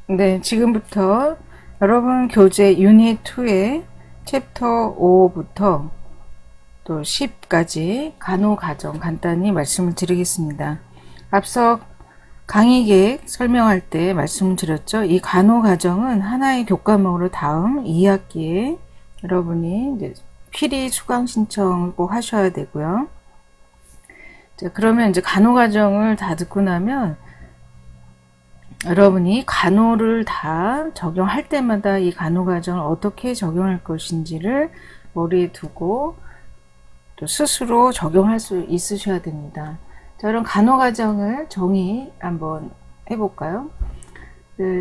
네, 지금부터 여러분 교재 유닛 2의 챕터 5부터 또 10까지 간호가정 간단히 말씀을 드리겠습니다. 앞서 강의 계획 설명할 때 말씀드렸죠. 이 간호가정은 하나의 교과목으로 다음 2학기에 여러분이 이제 필히 수강 신청을 꼭 하셔야 되고요. 자, 그러면 이제 간호가정을 다 듣고 나면 여러분이 간호를 다 적용할 때마다 이 간호과정을 어떻게 적용할 것인지를 머리에 두고 또 스스로 적용할 수 있으셔야 됩니다. 자, 그럼 간호과정을 정의 한번 해볼까요?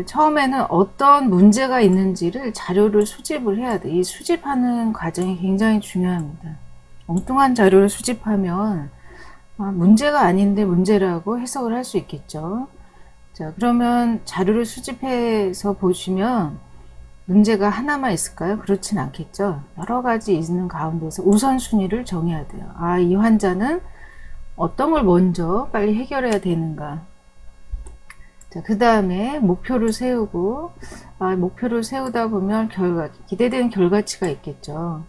처음에는 어떤 문제가 있는지를 자료를 수집을 해야 돼. 이 수집하는 과정이 굉장히 중요합니다. 엉뚱한 자료를 수집하면 문제가 아닌데 문제라고 해석을 할 수 있겠죠. 자, 그러면 자료를 수집해서 보시면 문제가 하나만 있을까요? 그렇진 않겠죠. 여러 가지 있는 가운데서 우선순위를 정해야 돼요. 이 환자는 어떤 걸 먼저 빨리 해결해야 되는가. 자, 그 다음에 목표를 세우고, 목표를 세우다 보면 기대되는 결과치가 있겠죠.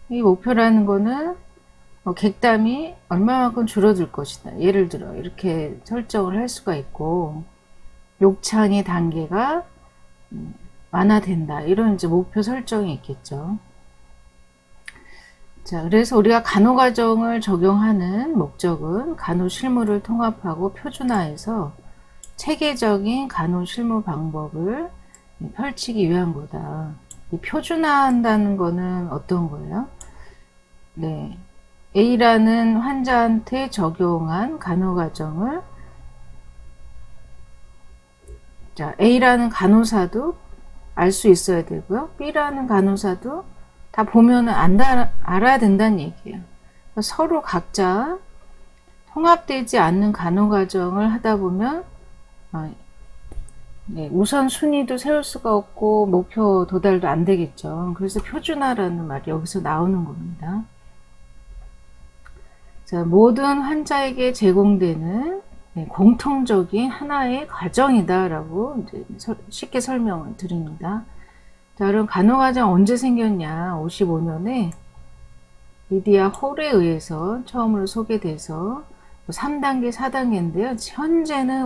이 목표라는 거는 객담이 얼마만큼 줄어들 것이다. 예를 들어, 이렇게 설정을 할 수가 있고, 욕창의 단계가 완화된다. 이런 이제 목표 설정이 있겠죠. 자, 그래서 우리가 간호과정을 적용하는 목적은 간호 실무를 통합하고 표준화해서 체계적인 간호 실무 방법을 펼치기 위한 거다. 이 표준화한다는 거는 어떤 거예요? 네. A라는 환자한테 적용한 간호과정을 자, A라는 간호사도 알 수 있어야 되고요. B라는 간호사도 다 보면은 알아야 된다는 얘기예요. 서로 각자 통합되지 않는 간호과정을 하다 보면 우선순위도 세울 수가 없고 목표 도달도 안 되겠죠. 그래서 표준화라는 말이 여기서 나오는 겁니다. 자, 모든 환자에게 제공되는 공통적인 하나의 과정이다라고 이제 쉽게 설명을 드립니다. 자, 그럼 간호과정 언제 생겼냐? 55년에 리디아 홀에 의해서 처음으로 소개돼서 3단계, 4단계인데요. 현재는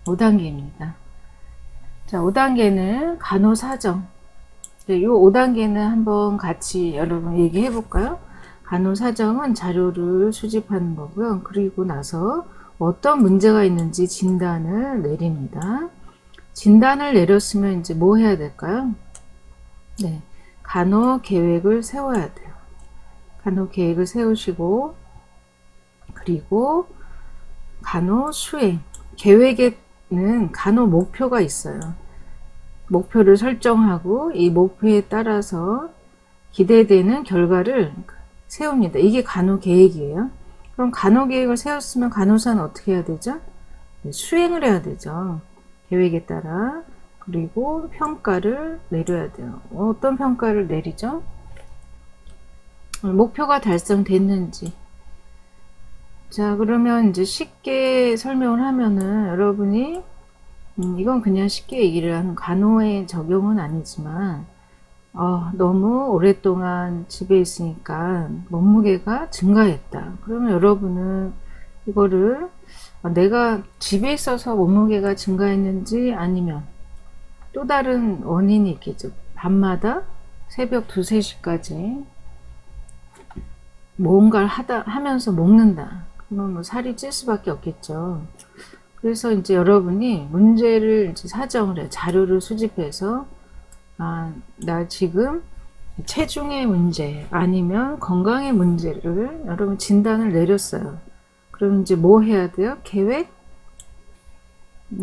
5단계입니다. 자, 5단계는 간호사정. 이 5단계는 한번 같이 여러분 얘기해 볼까요? 간호사정은 자료를 수집하는 거고요. 그리고 나서 어떤 문제가 있는지 진단을 내립니다. 진단을 내렸으면 이제 뭐 해야 될까요? 네, 간호 계획을 세워야 돼요. 간호 계획을 세우시고 그리고 간호 수행. 계획에는 간호 목표가 있어요. 목표를 설정하고 이 목표에 따라서 기대되는 결과를 세웁니다. 이게 간호 계획이에요. 그럼 간호 계획을 세웠으면 간호사는 어떻게 해야 되죠? 수행을 해야 되죠. 계획에 따라. 그리고 평가를 내려야 돼요. 어떤 평가를 내리죠? 목표가 달성됐는지. 자, 그러면 이제 쉽게 설명을 하면은 여러분이 이건 그냥 쉽게 얘기를 하는 간호의 적용은 아니지만 너무 오랫동안 집에 있으니까 몸무게가 증가했다. 그러면 여러분은 이거를 내가 집에 있어서 몸무게가 증가했는지 아니면 또 다른 원인이 있겠죠. 밤마다 새벽 2, 3시까지 뭔가를 하면서 먹는다. 그러면 뭐 살이 찔 수밖에 없겠죠. 그래서 이제 여러분이 문제를 이제 사정을 해요. 자료를 수집해서 나 지금 체중의 문제 아니면 건강의 문제를 여러분 진단을 내렸어요. 그럼 이제 뭐 해야 돼요? 계획?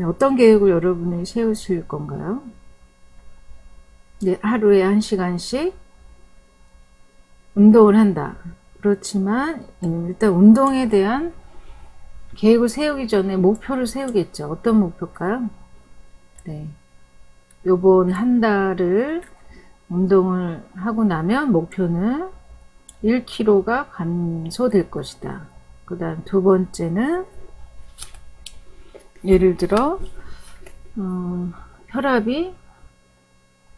어떤 계획을 여러분이 세우실 건가요? 네, 하루에 1시간씩 운동을 한다. 그렇지만 일단 운동에 대한 계획을 세우기 전에 목표를 세우겠죠. 어떤 목표일까요? 네. 요번 한 달을 운동을 하고 나면 목표는 1kg가 감소될 것이다. 그 다음 두 번째는 예를 들어 혈압이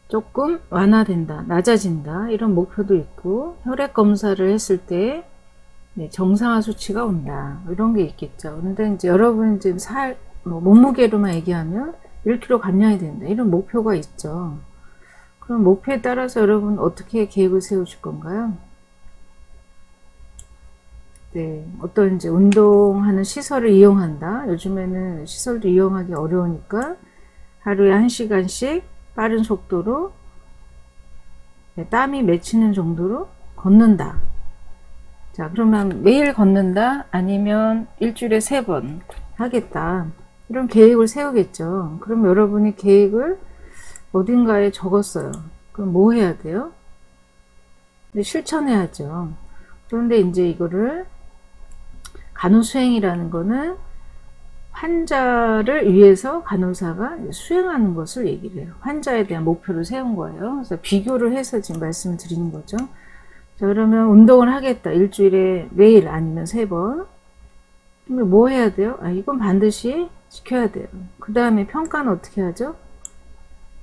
조금 완화된다, 낮아진다, 이런 목표도 있고, 혈액 검사를 했을 때 정상화 수치가 온다, 이런 게 있겠죠. 근데 이제 여러분 이제 몸무게로만 얘기하면 1kg 감량이 된다, 이런 목표가 있죠. 그럼 목표에 따라서 여러분 어떻게 계획을 세우실 건가요? 네, 어떤 이제 운동하는 시설을 이용한다. 요즘에는 시설도 이용하기 어려우니까 하루에 1시간씩 빠른 속도로 땀이 맺히는 정도로 걷는다. 자, 그러면 매일 걷는다? 아니면 일주일에 3번 하겠다. 이런 계획을 세우겠죠. 그럼 여러분이 계획을 어딘가에 적었어요. 그럼 뭐 해야 돼요? 실천해야죠. 그런데 이제 이거를 간호수행이라는 거는 환자를 위해서 간호사가 수행하는 것을 얘기를 해요. 환자에 대한 목표를 세운 거예요. 그래서 비교를 해서 지금 말씀을 드리는 거죠. 자, 그러면 운동을 하겠다. 일주일에 매일 아니면 3번. 그러면 뭐 해야 돼요? 이건 반드시 지켜야 돼요. 그 다음에 평가는 어떻게 하죠?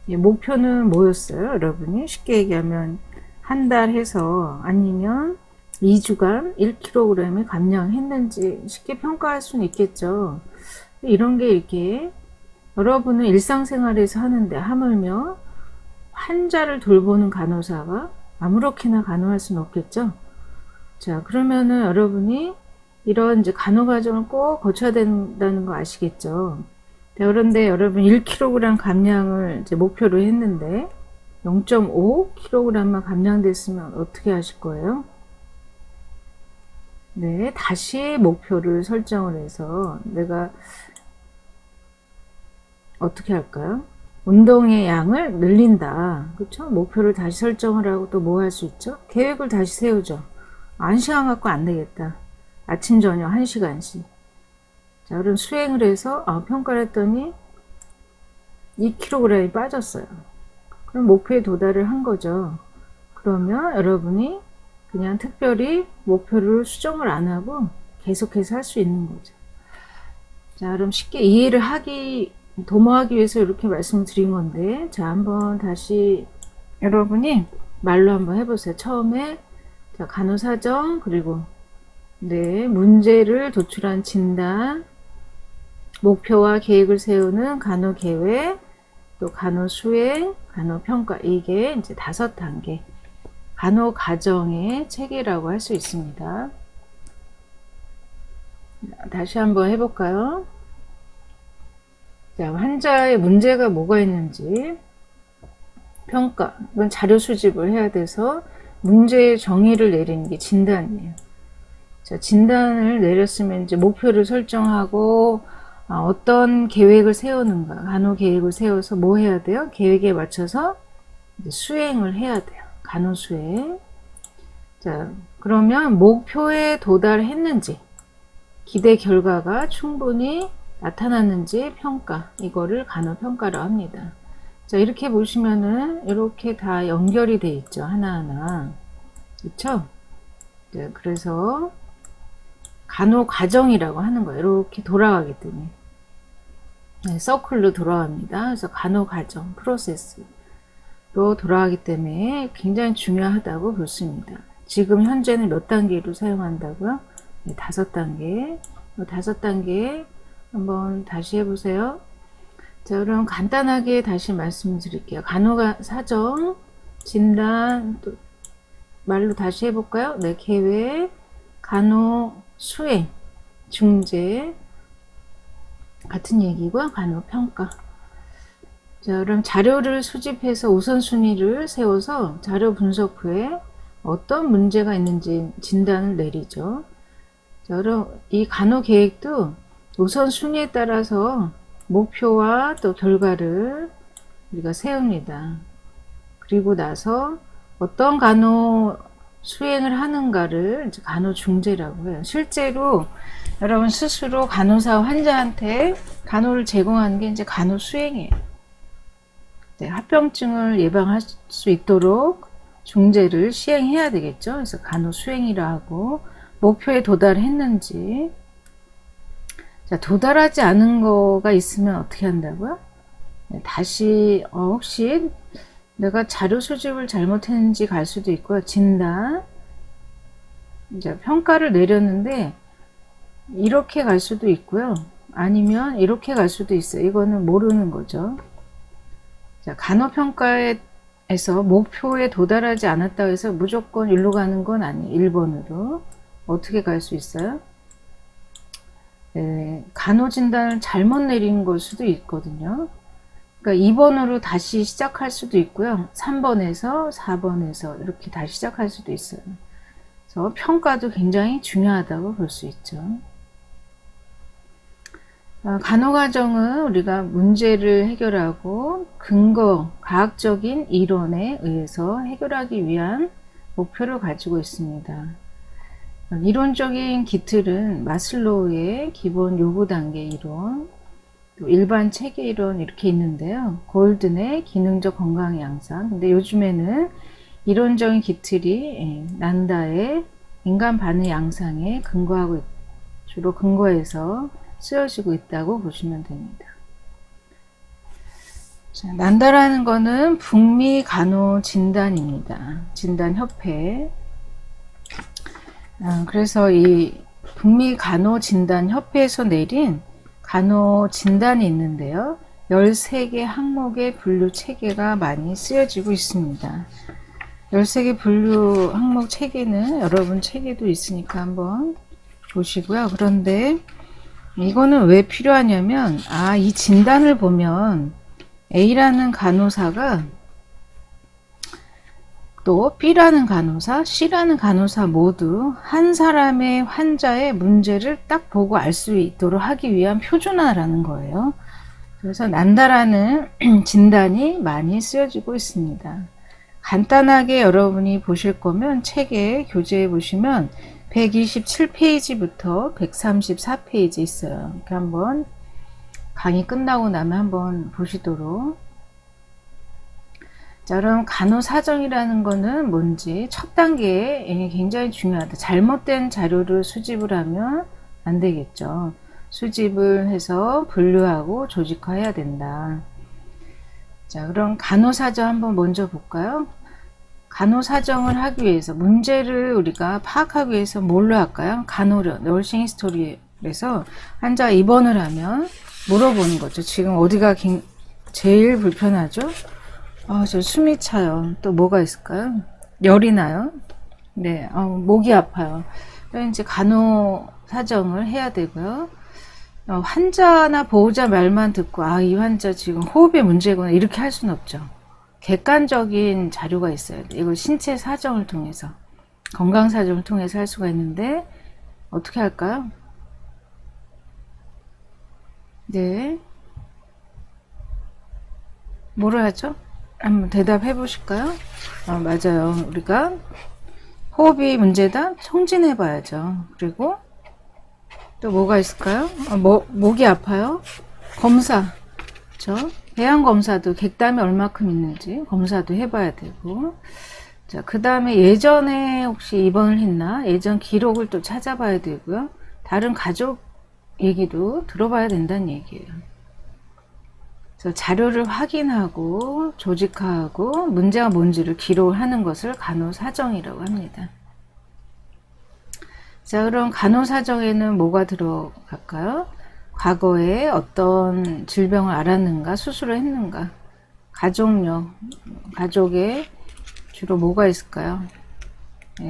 목표는 뭐였어요? 여러분이 쉽게 얘기하면 한 달 해서 아니면 2주간 1kg을 감량했는지 쉽게 평가할 수는 있겠죠. 이런 게 이렇게 여러분은 일상생활에서 하는데 하물며 환자를 돌보는 간호사가 아무렇게나 간호할 수는 없겠죠. 자, 그러면은 여러분이 이런 이제 간호 과정을 꼭 거쳐야 된다는 거 아시겠죠? 그런데 여러분 1kg 감량을 이제 목표로 했는데 0.5kg만 감량됐으면 어떻게 하실 거예요? 네, 다시 목표를 설정을 해서 내가 어떻게 할까요? 운동의 양을 늘린다. 그렇죠? 목표를 다시 설정을 하고 또 뭐 할 수 있죠? 계획을 다시 세우죠. 1시간 갖고 안 되겠다. 아침 저녁 1시간씩. 자, 그럼 수행을 해서 평가를 했더니 2kg이 빠졌어요. 그럼 목표에 도달을 한 거죠. 그러면 여러분이 그냥 특별히 목표를 수정을 안 하고 계속해서 할 수 있는 거죠. 자, 그럼 쉽게 이해를 도모하기 위해서 이렇게 말씀을 드린 건데, 자, 한번 다시 여러분이 말로 한번 해보세요. 처음에 자, 간호사정, 그리고 문제를 도출한 진단, 목표와 계획을 세우는 간호계획, 또 간호수행, 간호평가, 이게 이제 5단계 간호가정의 체계라고 할 수 있습니다. 다시 한번 해볼까요? 자, 환자의 문제가 뭐가 있는지 평가, 이건 자료 수집을 해야 돼서 문제의 정의를 내리는 게 진단이에요. 자, 진단을 내렸으면 이제 목표를 설정하고 어떤 계획을 세우는가, 간호 계획을 세워서 뭐 해야 돼요? 계획에 맞춰서 수행을 해야 돼요. 간호 수행. 자, 그러면 목표에 도달했는지, 기대 결과가 충분히 나타났는지 평가, 이거를 간호평가라고 합니다. 자, 이렇게 보시면은 이렇게 다 연결이 돼 있죠. 하나하나. 그렇죠? 네, 그래서 간호과정이라고 하는 거예요. 이렇게 돌아가기 때문에. 네, 서클로 돌아갑니다. 그래서 간호과정, 프로세스로 돌아가기 때문에 굉장히 중요하다고 볼 수 있습니다. 지금 현재는 몇 단계로 사용한다고요? 네, 5단계. 5단계 한번 다시 해보세요. 자, 그럼 간단하게 다시 말씀드릴게요. 간호가 사정, 진단, 또 말로 다시 해볼까요? 네, 계획, 간호 수행, 중재, 같은 얘기고요. 간호 평가. 자, 그럼 자료를 수집해서 우선순위를 세워서 자료 분석 후에 어떤 문제가 있는지 진단을 내리죠. 자, 그럼 이 간호 계획도 우선순위에 따라서 목표와 또 결과를 우리가 세웁니다. 그리고 나서 어떤 간호 수행을 하는가를 이제 간호 중재라고 해요. 실제로 여러분 스스로 간호사 환자한테 간호를 제공하는 게 이제 간호 수행이에요. 네, 합병증을 예방할 수 있도록 중재를 시행해야 되겠죠. 그래서 간호 수행이라 하고, 목표에 도달했는지, 자, 도달하지 않은 거가 있으면 어떻게 한다고요? 다시 혹시 내가 자료 수집을 잘못했는지 갈 수도 있고요. 진단, 이제 평가를 내렸는데 이렇게 갈 수도 있고요. 아니면 이렇게 갈 수도 있어요. 이거는 모르는 거죠. 자, 간호평가에서 목표에 도달하지 않았다고 해서 무조건 일로 가는 건 아니에요. 1번으로. 어떻게 갈 수 있어요? 간호진단을 잘못 내린 걸 수도 있거든요. 그러니까 2번으로 다시 시작할 수도 있고요. 3번에서 4번에서 이렇게 다시 시작할 수도 있어요. 그래서 평가도 굉장히 중요하다고 볼 수 있죠. 간호과정은 우리가 문제를 해결하고 근거, 과학적인 이론에 의해서 해결하기 위한 목표를 가지고 있습니다. 이론적인 기틀은 마슬로우의 기본 요구 단계 이론, 또 일반 체계 이론 이렇게 있는데요. 골든의 기능적 건강 양상. 근데 요즘에는 이론적인 기틀이 난다의 인간 반응 양상에 근거하고 주로 근거해서 쓰여지고 있다고 보시면 됩니다. 자, 난다라는 거는 북미 간호 진단입니다. 진단협회. 그래서 이 북미 간호 진단협회에서 내린 간호 진단이 있는데요. 13개 항목의 분류 체계가 많이 쓰여지고 있습니다. 13개 분류 항목 체계는 여러분 책에도 있으니까 한번 보시고요. 그런데 이거는 왜 필요하냐면 이 진단을 보면 A라는 간호사가 또 B라는 간호사, C라는 간호사 모두 한 사람의 환자의 문제를 딱 보고 알 수 있도록 하기 위한 표준화라는 거예요. 그래서 난다라는 진단이 많이 쓰여지고 있습니다. 간단하게 여러분이 보실 거면 책에 교재에 보시면 127페이지부터 134페이지 있어요. 이렇게 한번 강의 끝나고 나면 한번 보시도록. 자, 그럼 간호사정이라는 거는 뭔지 첫 단계에 굉장히 중요하다. 잘못된 자료를 수집을 하면 안 되겠죠. 수집을 해서 분류하고 조직화해야 된다. 자, 그럼 간호사정 한번 먼저 볼까요? 간호사정을 하기 위해서 문제를 우리가 파악하기 위해서 뭘로 할까요? 간호련, 널싱 히스토리에서 환자가 입원을 하면 물어보는 거죠. 지금 어디가 제일 불편하죠? 저 숨이 차요. 또 뭐가 있을까요? 열이 나요? 네, 목이 아파요. 이제 간호사정을 해야 되고요. 환자나 보호자 말만 듣고 이 환자 지금 호흡에 문제구나 이렇게 할 수는 없죠. 객관적인 자료가 있어야 돼. 이걸 신체 사정을 통해서, 건강 사정을 통해서 할 수가 있는데 어떻게 할까요? 네, 뭐를 하죠? 한번 대답해 보실까요? 맞아요. 우리가 호흡이 문제다? 청진해 봐야죠. 그리고 또 뭐가 있을까요? 목이 아파요? 검사. 그렇죠? 배양 검사도 객담이 얼마큼 있는지 검사도 해봐야 되고. 자, 그 다음에 예전에 혹시 입원을 했나? 예전 기록을 또 찾아봐야 되고요. 다른 가족 얘기도 들어봐야 된다는 얘기예요. 그래서 자료를 확인하고 조직화하고 문제가 뭔지를 기록을 하는 것을 간호사정이라고 합니다. 자, 그럼 간호사정에는 뭐가 들어갈까요? 과거에 어떤 질병을 앓았는가, 수술을 했는가, 가족력, 가족에 주로 뭐가 있을까요?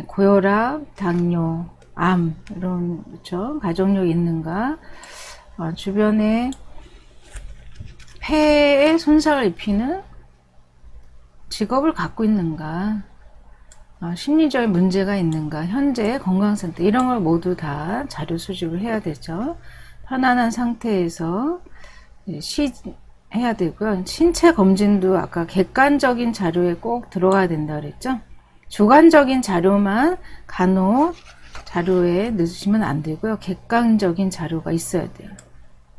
고혈압, 당뇨, 암, 이런, 그렇죠? 가족력이 있는가, 주변에 폐에 손상을 입히는 직업을 갖고 있는가, 심리적인 문제가 있는가, 현재 건강 상태, 이런 걸 모두 다 자료 수집을 해야 되죠. 편안한 상태에서 해야 되고요. 신체 검진도 아까 객관적인 자료에 꼭 들어가야 된다 그랬죠. 주관적인 자료만 간호 자료에 넣으시면 안 되고요. 객관적인 자료가 있어야 돼요.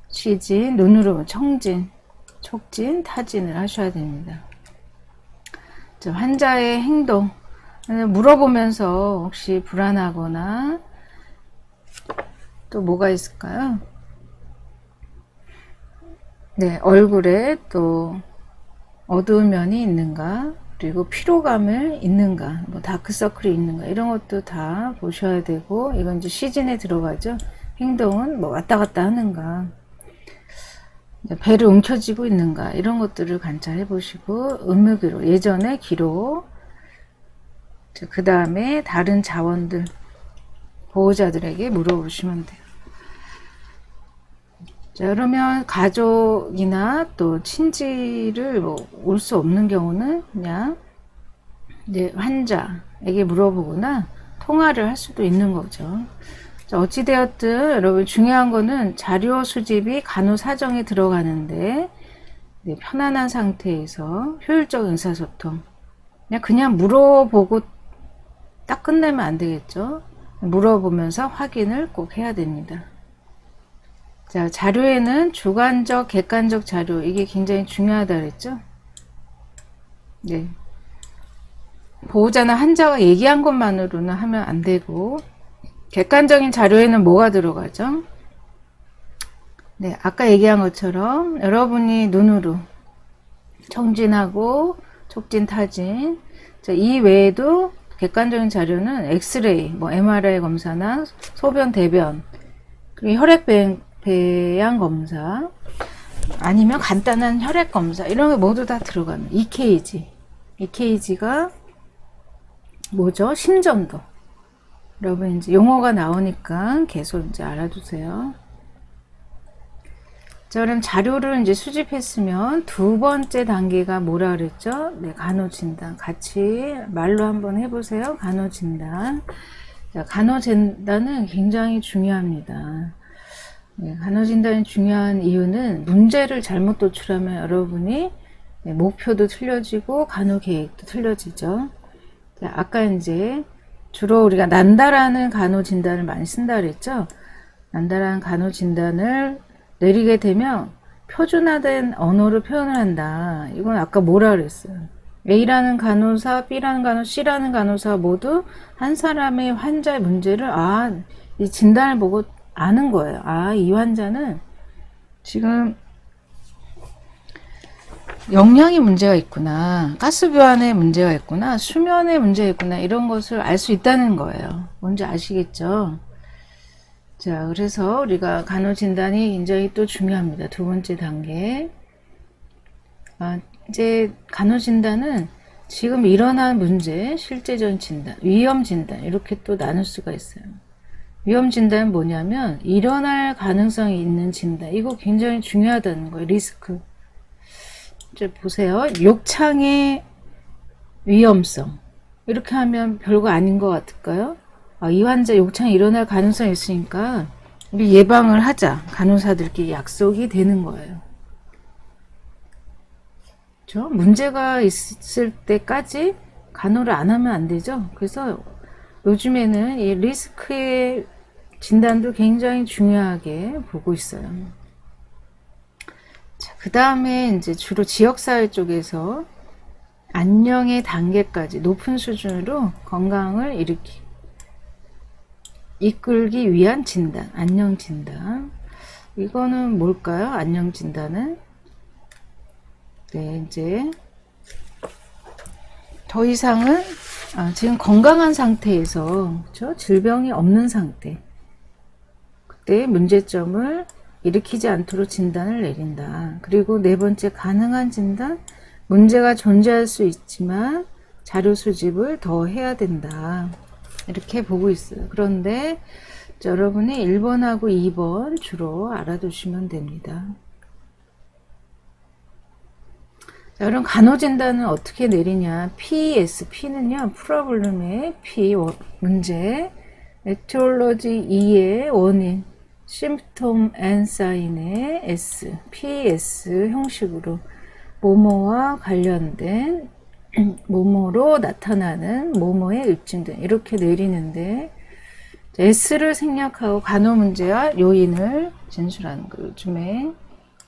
시진, 눈으로 청진, 촉진, 타진을 하셔야 됩니다. 환자의 행동 물어보면서 혹시 불안하거나 또 뭐가 있을까요? 네, 얼굴에 또 어두운 면이 있는가, 그리고 피로감을 있는가, 뭐 다크서클이 있는가, 이런 것도 다 보셔야 되고, 이건 이제 시즌에 들어가죠. 행동은 뭐 왔다 갔다 하는가, 배를 움켜쥐고 있는가, 이런 것들을 관찰해 보시고, 의무기록, 예전의 기록, 그 다음에 다른 자원들, 보호자들에게 물어보시면 돼요. 자, 그러면 가족이나 또 친지를 뭐 올 수 없는 경우는 그냥 이제 환자에게 물어보거나 통화를 할 수도 있는 거죠. 자, 어찌되었든 여러분 중요한 거는 자료 수집이 간호사정에 들어가는데 편안한 상태에서 효율적 의사소통. 그냥 물어보고 딱 끝내면 안 되겠죠. 물어보면서 확인을 꼭 해야 됩니다. 자, 자료에는 주관적, 객관적 자료, 이게 굉장히 중요하다 그랬죠? 네. 보호자나 환자가 얘기한 것만으로는 하면 안 되고, 객관적인 자료에는 뭐가 들어가죠? 네, 아까 얘기한 것처럼 여러분이 눈으로 청진하고 촉진, 타진, 자, 이 외에도 객관적인 자료는 엑스레이, 뭐 MRI 검사나 소변, 대변, 그리고 혈액 배양 검사, 아니면 간단한 혈액 검사, 이런 게 모두 다 들어가는 EKG. EKG가 뭐죠? 심전도. 여러분 이제 용어가 나오니까 계속 이제 알아두세요. 자, 그럼 자료를 이제 수집했으면 두 번째 단계가 뭐라 그랬죠? 네, 간호진단. 같이 말로 한번 해보세요. 간호진단. 자, 간호진단은 굉장히 중요합니다. 네, 간호진단이 중요한 이유는 문제를 잘못 도출하면 여러분이 목표도 틀려지고 간호계획도 틀려지죠. 자, 아까 이제 주로 우리가 난다라는 간호진단을 많이 쓴다 그랬죠. 난다라는 간호진단을 내리게 되면 표준화된 언어로 표현을 한다. 이건 아까 뭐라 그랬어요. A라는 간호사, B라는 간호사, C라는 간호사 모두 한 사람의 환자의 문제를 이 진단을 보고 아는 거예요. 이 환자는 지금 영양이 문제가 있구나, 가스교환에 문제가 있구나, 수면에 문제가 있구나, 이런 것을 알 수 있다는 거예요. 뭔지 아시겠죠? 자, 그래서 우리가 간호진단이 굉장히 또 중요합니다. 두 번째 단계. 이제 간호진단은 지금 일어난 문제, 실제적인 진단, 위험 진단, 이렇게 또 나눌 수가 있어요. 위험 진단은 뭐냐면 일어날 가능성이 있는 진단. 이거 굉장히 중요하다는 거예요. 리스크. 이제 보세요. 욕창의 위험성. 이렇게 하면 별거 아닌 것 같을까요? 이 환자 욕창이 일어날 가능성이 있으니까 우리 예방을 하자. 간호사들끼리 약속이 되는 거예요. 그렇죠? 문제가 있을 때까지 간호를 안 하면 안 되죠. 그래서 요즘에는 이 리스크의 진단도 굉장히 중요하게 보고 있어요. 자, 그 다음에 이제 주로 지역사회 쪽에서 안녕의 단계까지 높은 수준으로 건강을 이끌기 위한 진단, 안녕 진단. 이거는 뭘까요? 안녕 진단은? 네, 이제 더 이상은 지금 건강한 상태에서, 그렇죠? 질병이 없는 상태, 그때 문제점을 일으키지 않도록 진단을 내린다. 그리고 네 번째, 가능한 진단, 문제가 존재할 수 있지만 자료 수집을 더 해야 된다. 이렇게 보고 있어요. 그런데 여러분이 1번하고 2번 주로 알아두시면 됩니다. 자, 그럼 간호진단은 어떻게 내리냐? PS, P는요, 프로블럼의 P, 문제, 에티올로지 2의 원인, 심프톰 앤 사인의 S, PS 형식으로 모모와 관련된 모모로 나타나는 모모의 입증 등 이렇게 내리는데, S를 생략하고 간호 문제와 요인을 진술하는 거, 요즘에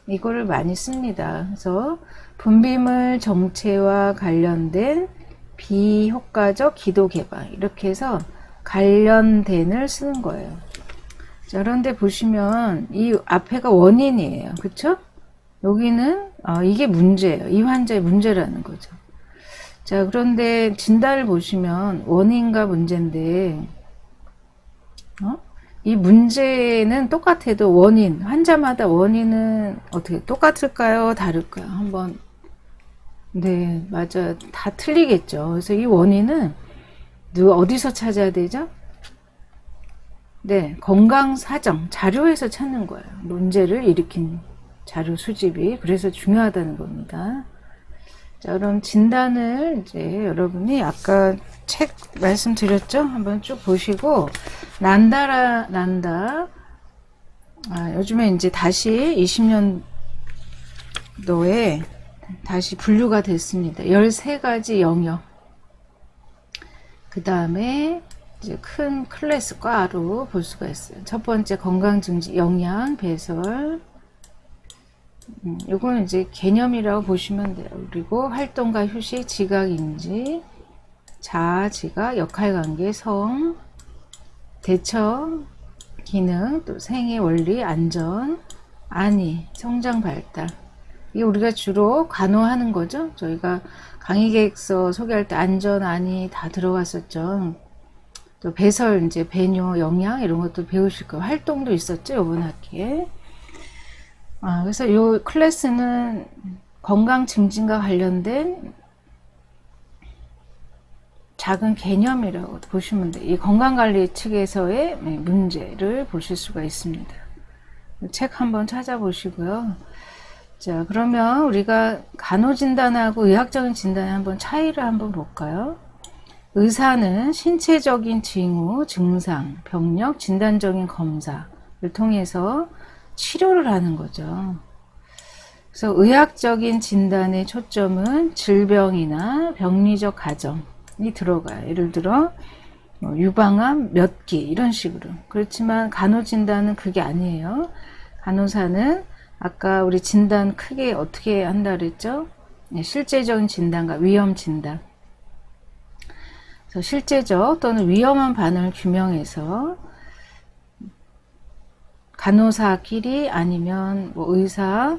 이거를 많이 씁니다. 그래서 분비물 정체와 관련된 비효과적 기도 개방, 이렇게 해서 관련된을 쓰는 거예요. 자, 그런데 보시면 이 앞에가 원인이에요. 그쵸? 여기는 이게 문제예요. 이 환자의 문제라는 거죠. 자, 그런데 진단을 보시면 원인과 문제인데 이 문제는 똑같아도 원인, 환자마다 원인은 어떻게 똑같을까요? 다를까요? 한번 네, 맞아요. 다 틀리겠죠. 그래서 이 원인은 어디서 찾아야 되죠? 네, 건강사정, 자료에서 찾는 거예요. 문제를 일으킨 자료 수집이. 그래서 중요하다는 겁니다. 자, 그럼 진단을 이제 여러분이 아까 책 말씀드렸죠? 한번 쭉 보시고, 난다. 요즘에 이제 다시 20년도에 다시 분류가 됐습니다. 13가지 영역. 그 다음에 이제 큰 클래스 과로 볼 수가 있어요. 첫 번째 건강증진, 영양, 배설. 요거는 이제 개념이라고 보시면 돼요. 그리고 활동과 휴식, 지각, 인지, 자아, 지각, 역할관계, 성, 대처, 기능, 또 생애, 원리, 안전, 안위, 성장, 발달. 이게 우리가 주로 간호하는 거죠. 저희가 강의계획서 소개할 때 안전, 안위 다 들어갔었죠. 또 배설, 이제 배뇨, 영양 이런 것도 배우실 거예요. 활동도 있었죠, 이번 학기에. 그래서 이 클래스는 건강 증진과 관련된 작은 개념이라고 보시면 돼요. 이 건강관리 측에서의 문제를 보실 수가 있습니다. 책 한번 찾아보시고요. 자, 그러면 우리가 간호진단하고 의학적인 진단의 한번 차이를 한번 볼까요? 의사는 신체적인 징후, 증상, 병력, 진단적인 검사를 통해서 치료를 하는 거죠. 그래서 의학적인 진단의 초점은 질병이나 병리적 가정이 들어가요. 예를 들어 유방암 몇 기 이런 식으로. 그렇지만 간호진단은 그게 아니에요. 간호사는 아까 우리 진단 크게 어떻게 한다 그랬죠? 실제적인 진단과 위험 진단. 그래서 실제적 또는 위험한 반응을 규명해서 간호사끼리 아니면 뭐 의사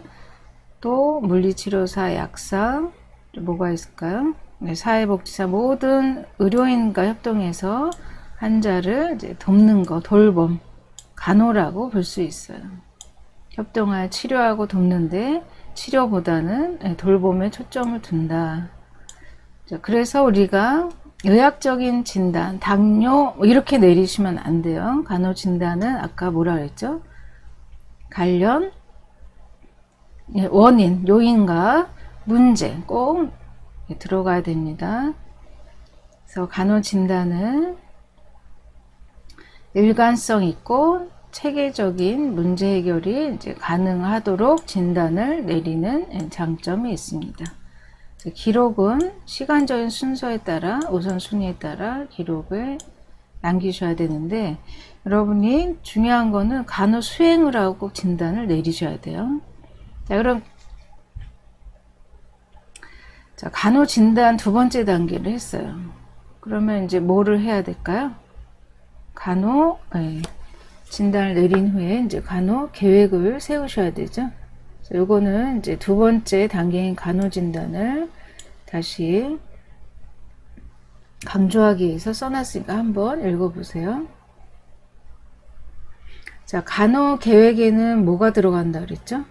또 물리치료사, 약사 뭐가 있을까요? 네, 사회복지사 모든 의료인과 협동해서 환자를 이제 돕는 거, 돌봄, 간호라고 볼 수 있어요. 협동하여 치료하고 돕는데 치료보다는 돌봄에 초점을 둔다. 자, 그래서 우리가 의학적인 진단, 당뇨 이렇게 내리시면 안 돼요. 간호 진단은 아까 뭐라 그랬죠? 관련 원인, 요인과 문제 꼭 들어가야 됩니다. 그래서 간호 진단은 일관성 있고 체계적인 문제 해결이 이제 가능하도록 진단을 내리는 장점이 있습니다. 기록은 시간적인 순서에 따라 우선순위에 따라 기록을 남기셔야 되는데 여러분이 중요한 거는 간호 수행을 하고 꼭 진단을 내리셔야 돼요. 자, 그럼 간호 진단 두 번째 단계를 했어요. 그러면 이제 뭐를 해야 될까요? 간호 진단을 내린 후에 이제 간호 계획을 세우셔야 되죠. 요거는 이제 두 번째 단계인 간호 진단을 다시 강조하기 위해서 써놨으니까 한번 읽어보세요. 자, 간호 계획에는 뭐가 들어간다 그랬죠?